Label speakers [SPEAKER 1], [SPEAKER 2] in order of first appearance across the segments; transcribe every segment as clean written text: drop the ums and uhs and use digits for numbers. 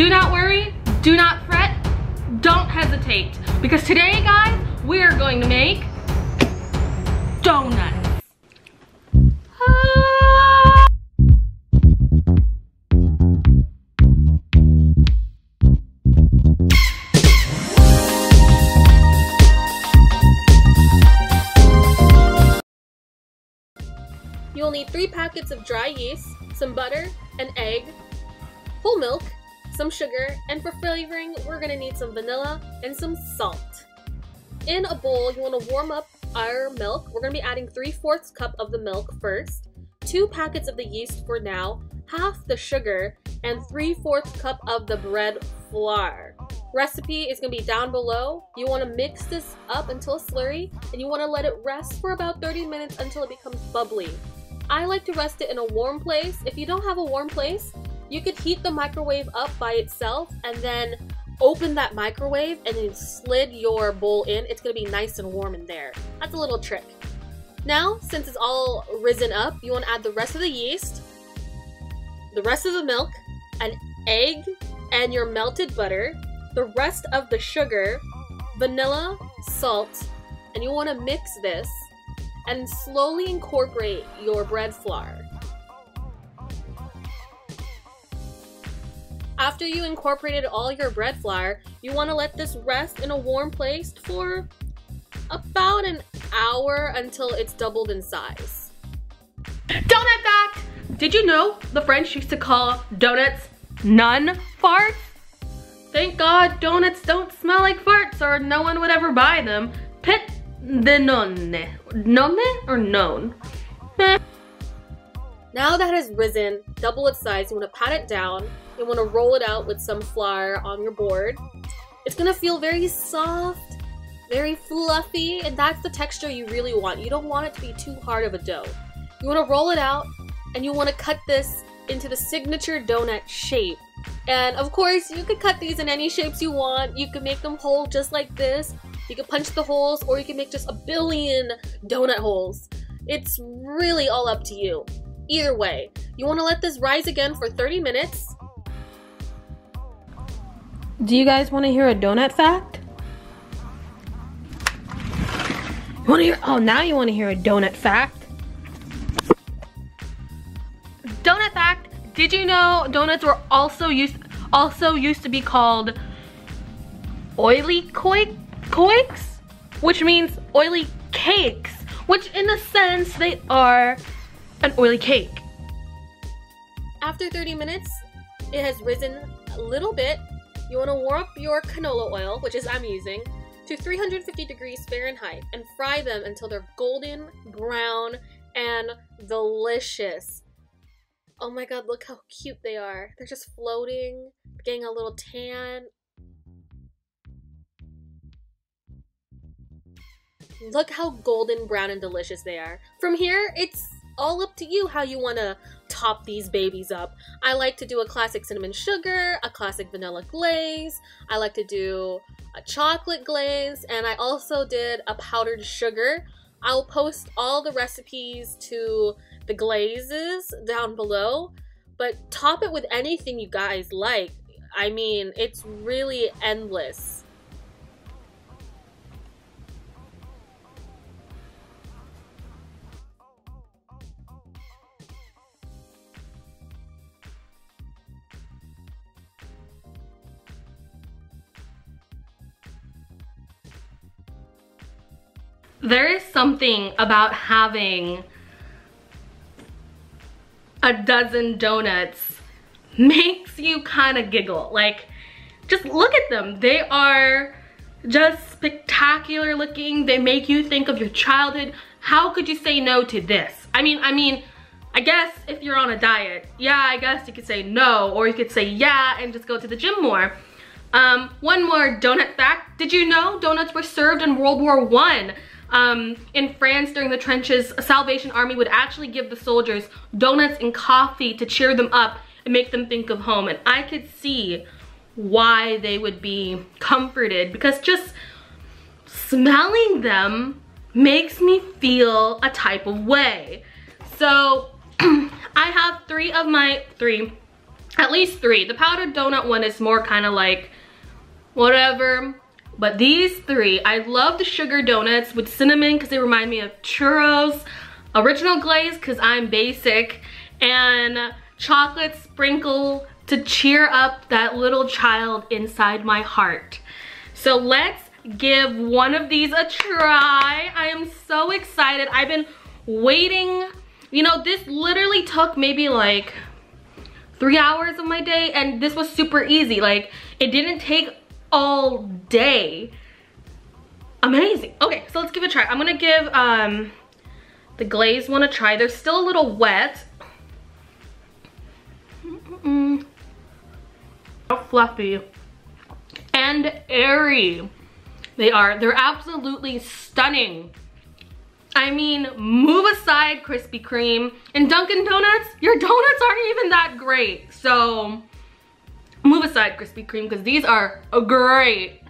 [SPEAKER 1] do not worry, do not fret, don't hesitate. Because today, guys, we are going to make donuts.
[SPEAKER 2] You'll need 3 packets of dry yeast, some butter, an egg, whole milk, some sugar, and for flavoring, we're gonna need some vanilla and some salt. In a bowl, you wanna warm up our milk. We're gonna be adding 3/4 cup of the milk first, 2 packets of the yeast for now, half the sugar, and 3/4 cup of the bread flour. Recipe is gonna be down below. You wanna mix this up until slurry, and you wanna let it rest for about 30 minutes until it becomes bubbly. I like to rest it in a warm place. If you don't have a warm place, you could heat the microwave up by itself and then open that microwave and then slid your bowl in. It's gonna be nice and warm in there. That's a little trick. Now, since it's all risen up, you wanna add the rest of the yeast, the rest of the milk, an egg, and your melted butter, the rest of the sugar, vanilla, salt, and you wanna mix this and slowly incorporate your bread flour. After you incorporated all your bread flour, you want to let this rest in a warm place for about an hour until it's doubled in size.
[SPEAKER 1] Donut fact! Did you know the French used to call donuts nun farts? Thank God donuts don't smell like farts or no one would ever buy them. Pit de nonne. Nonne or known?
[SPEAKER 2] Now that it has risen, double its size, you want to pat it down. You want to roll it out with some flour on your board. It's going to feel very soft, very fluffy, and that's the texture you really want. You don't want it to be too hard of a dough. You want to roll it out, and you want to cut this into the signature donut shape. And of course, you could cut these in any shapes you want. You could make them whole just like this. You could punch the holes, or you can make just a billion donut holes. It's really all up to you. Either way, you want to let this rise again for 30 minutes.
[SPEAKER 1] Do you guys want to hear a donut fact? You want to hear? Oh, now you want to hear a donut fact. Donut fact. Did you know donuts were also used to be called oily coiks, which means oily cakes, which in a sense they are an oily cake.
[SPEAKER 2] After 30 minutes, it has risen a little bit. You want to warm up your canola oil, which is I'm using, to 350 degrees Fahrenheit and fry them until they're golden brown and delicious. Oh my god, look how cute they are. They're just floating, getting a little tan. Look how golden brown and delicious they are. From here, it's all up to you how you want to top these babies up. I like to do a classic cinnamon sugar, a classic vanilla glaze. I like to do a chocolate glaze, and I also did a powdered sugar. I'll post all the recipes to the glazes down below, but top it with anything you guys like. I mean, it's really endless.
[SPEAKER 1] There is something about having a dozen donuts makes you kind of giggle. Like, just look at them. They are just spectacular looking. They make you think of your childhood. How could you say no to this? I mean, I guess if you're on a diet, yeah, I guess you could say no, or you could say yeah and just go to the gym more. One more donut fact. Did you know donuts were served in World War I? In France during the trenches, a Salvation Army would actually give the soldiers donuts and coffee to cheer them up and make them think of home. And I could see why they would be comforted, because just smelling them makes me feel a type of way. So I have At least 3. The powdered donut one is more kind of like whatever. But these 3, I love the sugar donuts with cinnamon because they remind me of churros. Original glaze because I'm basic. And chocolate sprinkle to cheer up that little child inside my heart. So let's give one of these a try. I am so excited. I've been waiting. You know, this literally took maybe like 3 hours of my day, and this was super easy. Like, it didn't take all day. Amazing. Okay, so let's give it a try. I'm gonna give the glazed one a try. They're still a little wet. So fluffy and airy they are. They're absolutely stunning. I mean, move aside Krispy Kreme and Dunkin' Donuts. Your donuts aren't even that great. So move aside Krispy Kreme because these are great.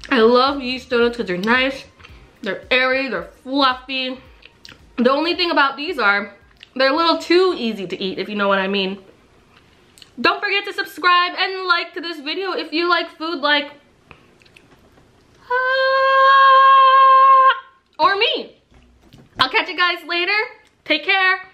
[SPEAKER 1] I love yeast donuts because they're nice, they're airy, they're fluffy. The only thing about these are they're a little too easy to eat, if you know what I mean. Don't forget to subscribe and like to this video if you like food like or me. I'll catch you guys later. Take care.